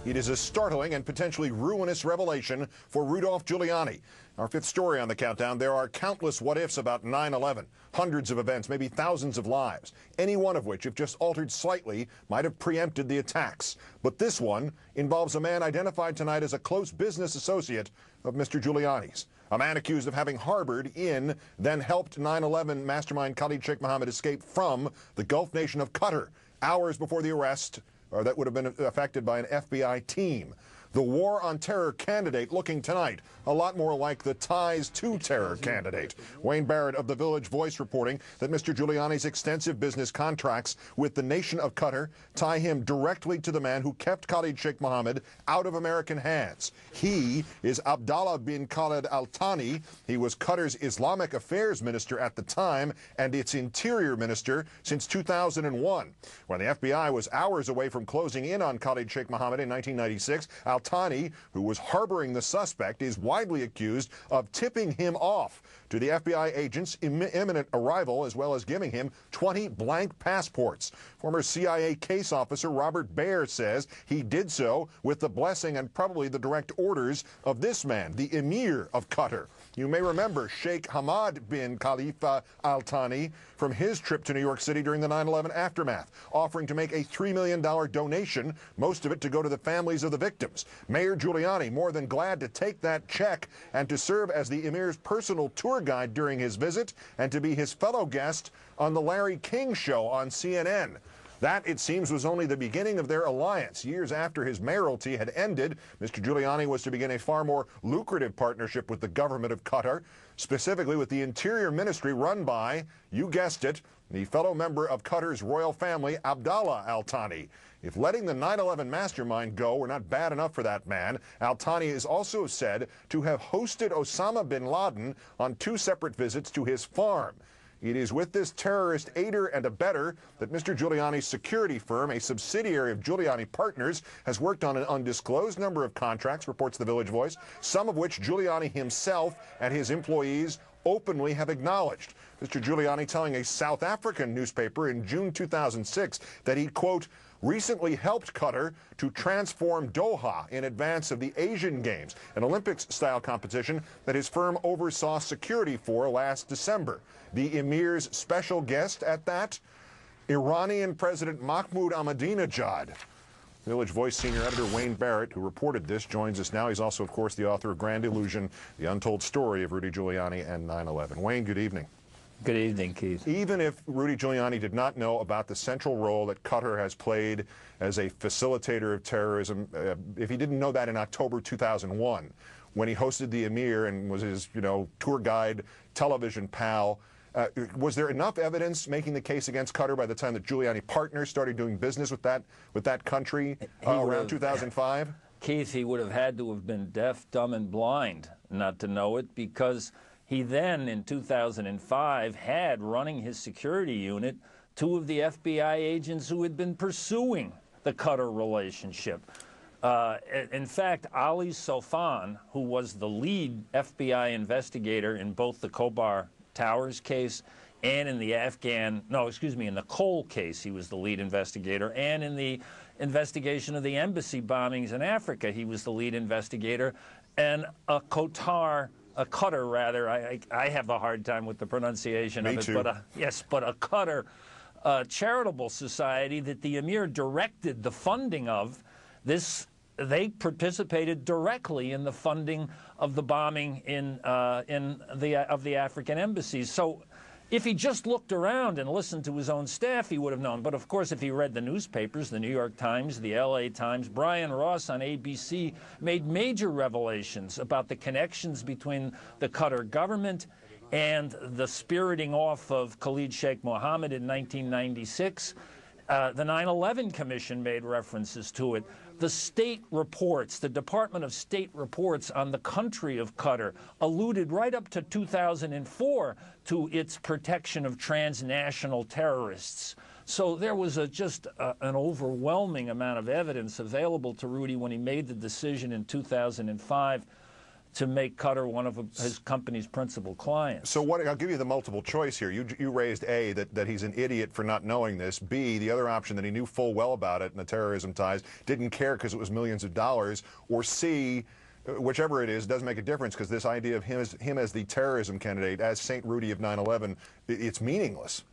It is a startling and potentially ruinous revelation for Rudolph Giuliani. Our fifth story on the countdown, there are countless what-ifs about 9/11. Hundreds of events, maybe thousands of lives, any one of which, if just altered slightly, might have preempted the attacks. But this one involves a man identified tonight as a close business associate of Mr. Giuliani's. A man accused of having harbored in, then helped 9/11 mastermind Khalid Sheikh Mohammed escape from the Gulf nation of Qatar, hours before the arrest, or that would have been affected by an FBI team. The war on terror candidate looking tonight a lot more like the ties to terror candidate. Wayne Barrett of The Village Voice reporting that Mr. Giuliani's extensive business contracts with the nation of Qatar tie him directly to the man who kept Khalid Sheikh Mohammed out of American hands. He is Abdallah bin Khaled Al Thani. He was Qatar's Islamic Affairs Minister at the time and its Interior Minister since 2001. When the FBI was hours away from closing in on Khalid Sheikh Mohammed in 1996, Al Thani, who was harboring the suspect, is widely accused of tipping him off to the FBI agent's imminent arrival, as well as giving him 20 blank passports. Former CIA case officer Robert Baer says he did so with the blessing and probably the direct orders of this man, the Emir of Qatar. You may remember Sheikh Hamad bin Khalifa Al Thani from his trip to New York City during the 9/11 aftermath, offering to make a $3 million donation, most of it to go to the families of the victims. Mayor Giuliani more than glad to take that check and to serve as the Emir's personal tour guide during his visit and to be his fellow guest on the Larry King Show on CNN. That, it seems, was only the beginning of their alliance. Years after his mayoralty had ended, Mr. Giuliani was to begin a far more lucrative partnership with the government of Qatar, specifically with the Interior Ministry run by, you guessed it, the fellow member of Qatar's royal family, Abdallah Al Thani. If letting the 9/11 mastermind go were not bad enough for that man, Al Thani is also said to have hosted Osama bin Laden on 2 separate visits to his farm. It is with this terrorist aider and abettor that Mr. Giuliani's security firm, a subsidiary of Giuliani Partners, has worked on an undisclosed number of contracts, reports The Village Voice, some of which Giuliani himself and his employees openly have acknowledged. Mr. Giuliani telling a South African newspaper in June 2006 that he, quote, recently helped Qatar to transform Doha in advance of the Asian Games, an Olympics-style competition that his firm oversaw security for last December. The Emir's special guest at that, Iranian President Mahmoud Ahmadinejad. Village Voice senior editor Wayne Barrett, who reported this, joins us now. He's also, of course, the author of Grand Illusion, the untold story of Rudy Giuliani and 9/11. Wayne, good evening. Good evening, Keith. Even if Rudy Giuliani did not know about the central role that Qatar has played as a facilitator of terrorism, if he didn't know that in October 2001, when he hosted the Emir and was his, tour guide, television pal, was there enough evidence making the case against Qatar by the time that Giuliani Partners started doing business with that country around 2005? Keith, he would have had to have been deaf, dumb, and blind not to know it, because he then, in 2005, had running his security unit 2 of the FBI agents who had been pursuing the Qatar relationship. In fact, Ali Sofan, who was the lead FBI investigator in both the Khobar Towers case and in the in the Cole case, he was the lead investigator, and in the investigation of the embassy bombings in Africa, he was the lead investigator, and a Qatar, I have a hard time with the pronunciation of it, too. but a Qatar charitable society that the Emir directed the funding of. They participated directly in the funding of the bombing of the African embassies. So if he just looked around and listened to his own staff, he would have known. But of course, if he read the newspapers, the New York Times, the LA Times, Brian Ross on ABC made major revelations about the connections between the Qatar government and the spiriting off of Khalid Sheikh Mohammed in 1996. The 9/11 Commission made references to it. The state reports, the Department of State reports on the country of Qatar alluded right up to 2004 to its protection of transnational terrorists. So there was just an overwhelming amount of evidence available to Rudy when he made the decision in 2005 to make Qatar one of his company's principal clients. So I'll give you the multiple choice here. You raised A, that he's an idiot for not knowing this. B, the other option, that he knew full well about it and the terrorism ties, didn't care because it was millions of dollars. Or C, whichever it is, doesn't make a difference because this idea of him as the terrorism candidate, as St. Rudy of 9/11, it's meaningless.